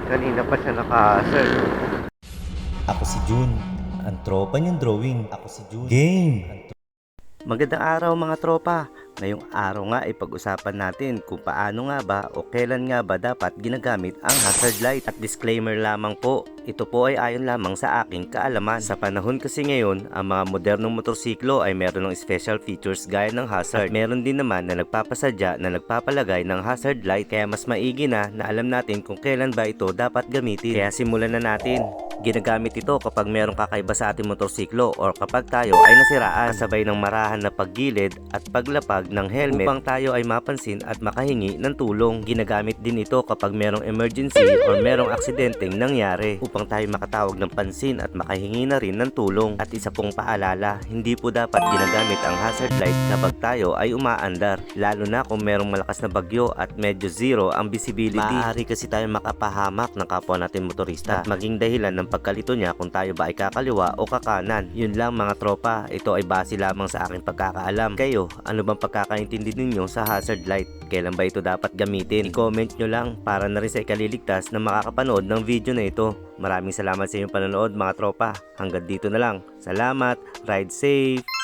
Kanina pa siya naka-hazard. Ako si Jun, ang tropa niyang drawing. Ako si Jun. Game! Magandang araw mga tropa. Ngayong araw nga ay pag-usapan natin kung paano nga ba o kailan nga ba dapat ginagamit ang hazard light. At disclaimer lamang po, ito po ay ayon lamang sa aking kaalaman. Sa panahon kasi ngayon, ang mga modernong motorsiklo ay meron ng special features gaya ng hazard. At meron din naman na nagpapasadya na nagpapalagay ng hazard light, kaya mas maigi na alam natin kung kailan ba ito dapat gamitin. Kaya simulan na natin. Ginagamit ito kapag merong kakaiba sa ating motorsiklo or kapag tayo ay nasiraan, kasabay ng marahan na paggilid at paglapag ng helmet upang tayo ay mapansin at makahingi ng tulong. Ginagamit din ito kapag merong emergency or merong aksidenteng nangyari upang tayo makatawag ng pansin at makahingi na rin ng tulong. At isa pong paalala, hindi po dapat ginagamit ang hazard light kapag tayo ay umaandar, lalo na kung merong malakas na bagyo at medyo zero ang visibility. Maaari kasi tayo makapahamak ng kapwa natin motorista at maging dahilan ng pagkalito niya kung tayo ba ay kakaliwa o kakanan. Yun lang mga tropa, ito ay base lamang sa aking pagkakaalam. Kayo, ano bang pagkakaintindi ninyo sa hazard light? Kailan ba ito dapat gamitin? I-comment nyo lang para na rin sa ikaliligtas na makakapanood ng video na ito. Maraming salamat sa inyong panonood mga tropa. Hanggang dito na lang. Salamat, ride safe!